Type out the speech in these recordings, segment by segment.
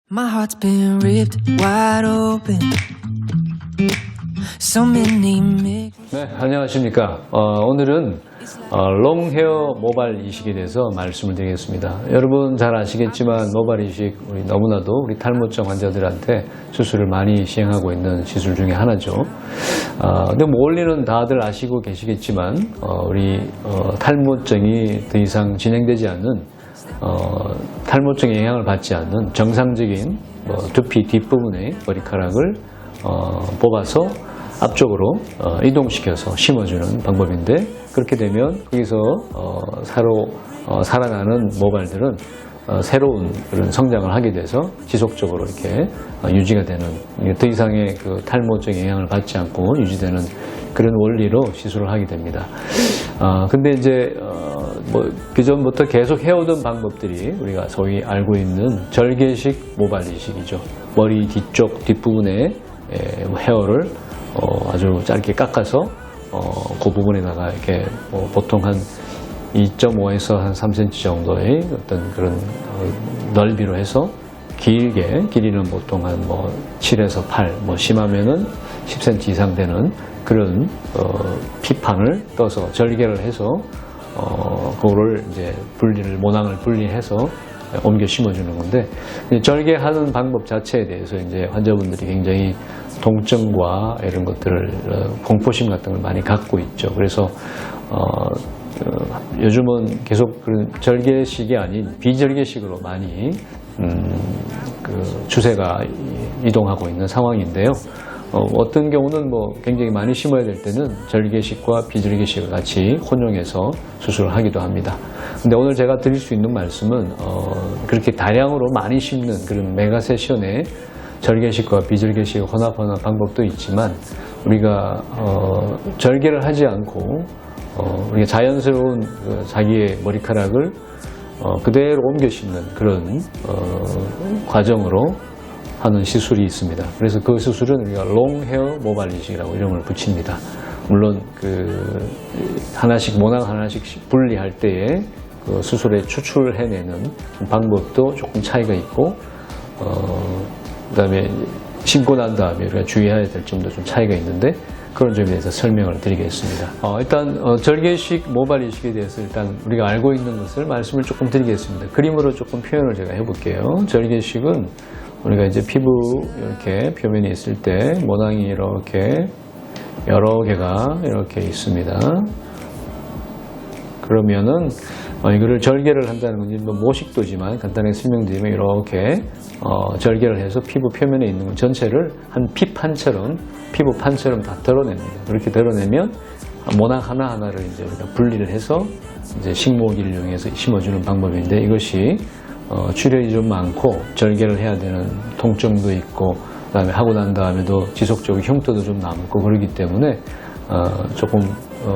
My heart's been ripped wide open. So many mix. 네, 안녕하십니까. 오늘은 롱헤어 모발 이식에 대해서 말씀을 드리겠습니다. 여러분 잘 아시겠지만 모발 이식 우리 너무나도 우리 탈모증 환자들한테 수술을 많이 시행하고 있는 시술 중에 하나죠. 근데 뭐 원리는 다들 아시고 계시겠지만 우리 탈모증이 더 이상 진행되지 않는 탈모증에 영향을 받지 않는 정상적인 두피 뒷부분의 머리카락을 뽑아서 앞쪽으로 이동시켜서 심어주는 방법인데, 그렇게 되면 거기서 살아나는 모발들은 새로운 그런 성장을 하게 돼서 지속적으로 이렇게 유지가 되는, 더 이상의 그 탈모증에 영향을 받지 않고 유지되는 그런 원리로 시술을 하게 됩니다. 근데 이제 그전부터 계속 해오던 방법들이 우리가 소위 알고 있는 절개식 모발 이식이죠. 머리 뒤쪽 뒷부분에 헤어를 아주 짧게 깎아서 그 부분에다가 이렇게 보통 한 2.5에서 한 3cm 정도의 어떤 그런 넓이로 해서 길게, 길이는 보통 한 7에서 8, 심하면은 10cm 이상 되는 그런 피판을 떠서 절개를 해서 그거를 이제 모낭을 분리해서 옮겨 심어주는 건데, 절개하는 방법 자체에 대해서 이제 환자분들이 굉장히 통증과 이런 것들을 공포심 같은 걸 많이 갖고 있죠. 그래서 요즘은 계속 그런 절개식이 아닌 비절개식으로 많이 그 추세가 이동하고 있는 상황인데요. 어떤 경우는 굉장히 많이 심어야 될 때는 절개식과 비절개식을 같이 혼용해서 수술을 하기도 합니다. 근데 오늘 제가 드릴 수 있는 말씀은 그렇게 다량으로 많이 심는 그런 메가 세션의 절개식과 비절개식을 혼합하는 방법도 있지만, 우리가 절개를 하지 않고 우리가 자연스러운 자기의 머리카락을 그대로 옮겨 심는 그런 과정으로 하는 시술이 있습니다. 그래서 그 수술은 우리가 롱헤어 모발 이식이라고 이름을 붙입니다. 물론 모낭 하나씩 분리할 때에 그 수술에 추출을 해내는 방법도 조금 차이가 있고, 그다음에 심고 난 다음에 우리가 주의해야 될 점도 좀 차이가 있는데, 그런 점에 대해서 설명을 드리겠습니다. 일단 절개식 모발 이식에 대해서 일단 우리가 알고 있는 것을 말씀을 조금 드리겠습니다. 그림으로 조금 표현을 제가 해볼게요. 절개식은 우리가 이제 피부 이렇게 표면이 있을 때 모낭이 이렇게 여러 개가 이렇게 있습니다. 그러면은 이거를 절개를 한다는 건지 모식도지만 간단하게 설명드리면 이렇게 절개를 해서 피부 표면에 있는 것 전체를 한 피부판처럼 다 덜어냅니다. 그렇게 덜어내면 모낭 하나하나를 이제 우리가 분리를 해서 이제 식모기를 이용해서 심어주는 방법인데, 이것이 출혈이 좀 많고 절개를 해야 되는 통증도 있고, 그다음에 하고 난 다음에도 지속적으로 흉터도 좀 남고 그러기 때문에 조금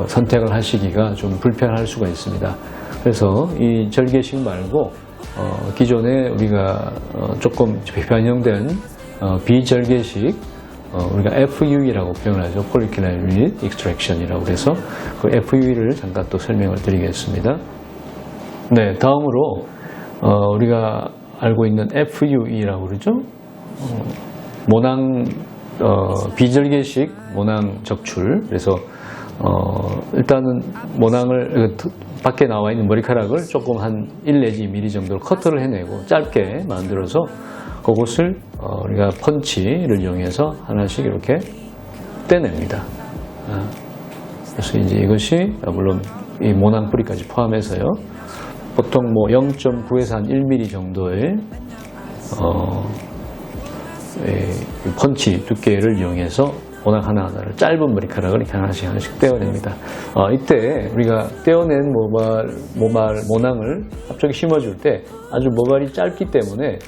선택을 하시기가 좀 불편할 수가 있습니다. 그래서 이 절개식 말고 기존에 우리가 조금 변형된 비절개식, 우리가 FUE라고 표현을 하죠. Follicular Unit Extraction이라고 해서 그 FUE를 잠깐 또 설명을 드리겠습니다. 네, 다음으로 우리가 알고 있는 FUE라고 그러죠. 모낭 비절개식 모낭 적출. 그래서 일단은 모낭을 밖에 나와 있는 머리카락을 조금 한 1 내지 2mm 정도로 커트를 해내고 짧게 만들어서 그것을 우리가 펀치를 이용해서 하나씩 이렇게 떼냅니다. 그래서 이제 이것이 물론 이 모낭 뿌리까지 포함해서요. 보통 0.9에서 한 1mm 정도의 펀치 두께를 이용해서 모낭 하나하나를, 짧은 머리카락을 이렇게 하나씩 떼어냅니다. 이때 우리가 떼어낸 모낭을 앞쪽에 심어줄 때 아주 모발이 짧기 때문에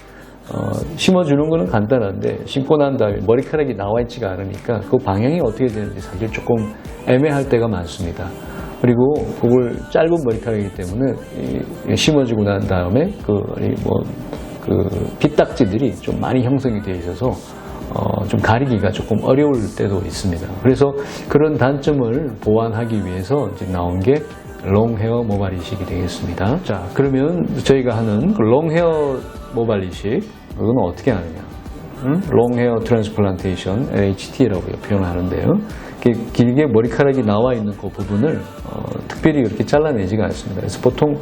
심어주는 거는 간단한데, 심고 난 다음에 머리카락이 나와 있지가 않으니까 그 방향이 어떻게 되는지 사실 조금 애매할 때가 많습니다. 그리고 그걸 짧은 머리카락이기 때문에 심어주고 난 다음에 빗딱지들이 좀 많이 형성이 되어 있어서 좀 가리기가 조금 어려울 때도 있습니다. 그래서 그런 단점을 보완하기 위해서 이제 나온 게 롱헤어 모발 이식이 되겠습니다. 자, 그러면 저희가 하는 롱헤어 모발 이식, 그건 어떻게 하느냐? 롱 헤어 트랜스플란테이션, LHT라고 표현을 하는데요. 길게 머리카락이 나와 있는 그 부분을 특별히 그렇게 잘라내지가 않습니다. 그래서 보통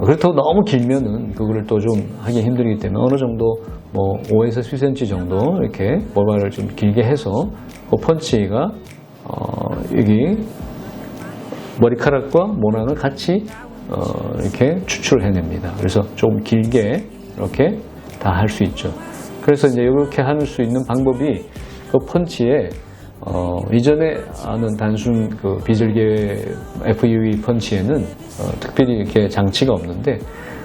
그렇다고 너무 길면은 그거를 또 좀 하기 힘들기 때문에 어느 정도 뭐 5에서 10cm 정도 이렇게 모발을 좀 길게 해서 그 펀치가 여기 머리카락과 모낭을 같이 이렇게 추출을 해냅니다. 그래서 좀 길게 이렇게 다 할 수 있죠. 그래서 이제 이렇게 할 수 있는 방법이 그 펀치에 이전에 아는 단순 그 비절개 FUE 펀치에는 특별히 이렇게 장치가 없는데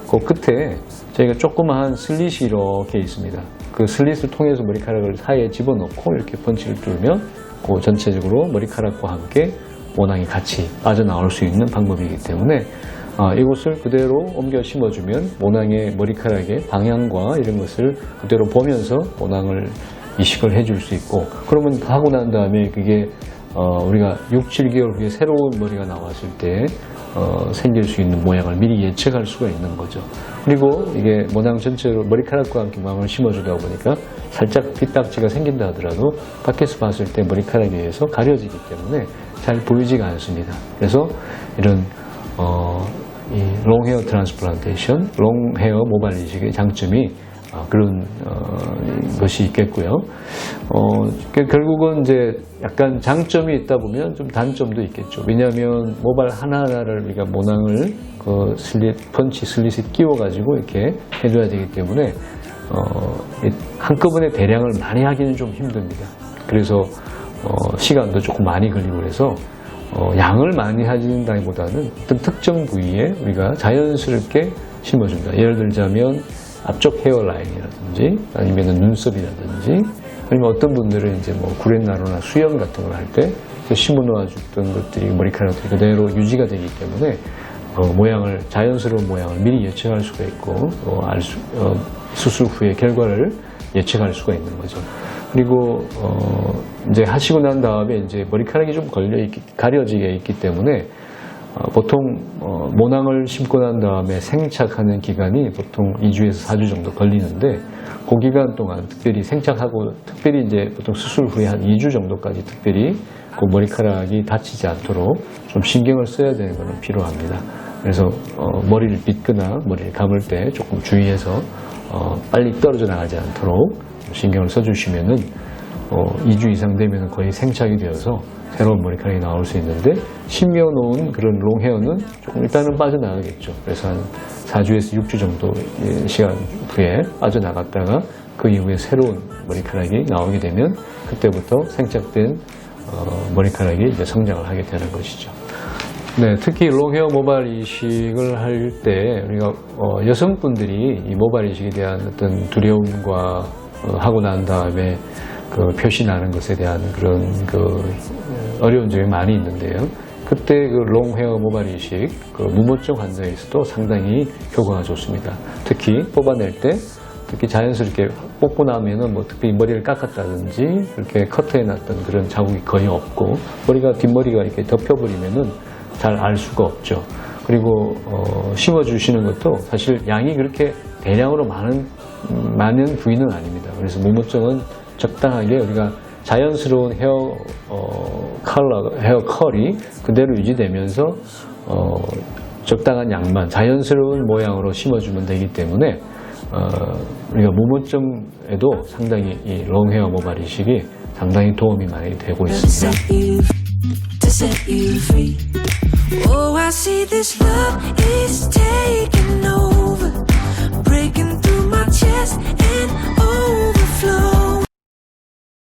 그 끝에 저희가 조그마한 슬릿이 이렇게 있습니다. 그 슬릿을 통해서 머리카락을 사이에 집어넣고 이렇게 펀치를 뚫으면 그 전체적으로 머리카락과 함께 모낭이 같이 빠져나올 수 있는 방법이기 때문에 이곳을 그대로 옮겨 심어주면 모낭의 머리카락의 방향과 이런 것을 그대로 보면서 모낭을 이식을 해줄 수 있고, 그러면 하고 난 다음에 그게 우리가 6, 7개월 후에 새로운 머리가 나왔을 때 생길 수 있는 모양을 미리 예측할 수가 있는 거죠. 그리고 이게 모낭 전체로 머리카락과 함께 모낭을 심어주다 보니까 살짝 빗딱지가 생긴다 하더라도 밖에서 봤을 때 머리카락에 의해서 가려지기 때문에 잘 보이지가 않습니다. 그래서 이런 이 롱헤어 트랜스플란테이션, 롱헤어 모발 이식의 장점이 그런 것이 있겠고요. 결국은 이제 약간 장점이 있다 보면 좀 단점도 있겠죠. 왜냐하면 모발 하나하나를 우리가 모낭을 그 펀치 슬릿에 끼워가지고 이렇게 해줘야 되기 때문에 한꺼번에 대량을 많이 하기는 좀 힘듭니다. 그래서 시간도 조금 많이 걸리고 그래서 양을 많이 하진다기보다는 어떤 특정 부위에 우리가 자연스럽게 심어줍니다. 예를 들자면 앞쪽 헤어라인이라든지 아니면 눈썹이라든지 아니면 어떤 분들은 이제 뭐 구렛나루나 수염 같은 걸 할 때 심어 놓아줬던 것들이 머리카락들이 그대로 유지가 되기 때문에 모양을 자연스러운 모양을 미리 예측할 수가 있고 수술 후의 결과를 예측할 수가 있는 거죠. 그리고 이제 하시고 난 다음에 이제 머리카락이 좀 가려지게 있기 때문에 보통 모낭을 심고 난 다음에 생착하는 기간이 보통 2주에서 4주 정도 걸리는데 그 기간 동안 특별히 생착하고 특별히 이제 보통 수술 후에 한 2주 정도까지 특별히 그 머리카락이 다치지 않도록 좀 신경을 써야 되는 것은 필요합니다. 그래서 머리를 빗거나 머리를 감을 때 조금 주의해서 빨리 떨어져 나가지 않도록 신경을 써주시면은 2주 이상 되면 거의 생착이 되어서 새로운 머리카락이 나올 수 있는데 심겨놓은 그런 롱헤어는 조금 일단은 빠져나가겠죠. 그래서 한 4주에서 6주 정도 시간 후에 빠져나갔다가 그 이후에 새로운 머리카락이 나오게 되면 그때부터 생착된 머리카락이 이제 성장을 하게 되는 것이죠. 네, 특히 롱헤어 모발 이식을 할 때 우리가 여성분들이 이 모발 이식에 대한 어떤 두려움과 하고 난 다음에 그 표시 나는 것에 대한 그런 어려운 점이 많이 있는데요. 그때 그 롱헤어 모발 이식, 그 무모증 환자에서도 상당히 효과가 좋습니다. 특히 뽑아낼 때, 특히 자연스럽게 뽑고 나면은 뭐 특히 머리를 깎았다든지 이렇게 커트해놨던 그런 자국이 거의 없고 뒷머리가 이렇게 덮여버리면은 잘 알 수가 없죠. 그리고 심어주시는 것도 사실 양이 그렇게 대량으로 많은 부위는 아닙니다. 그래서 무모증은 적당하게 우리가 자연스러운 헤어 컬이 그대로 유지되면서 적당한 양만 자연스러운 모양으로 심어주면 되기 때문에 우리가 무모증에도 상당히 이 롱헤어 모발 이식이 상당히 도움이 많이 되고 있습니다. Oh, I see this love is taking over.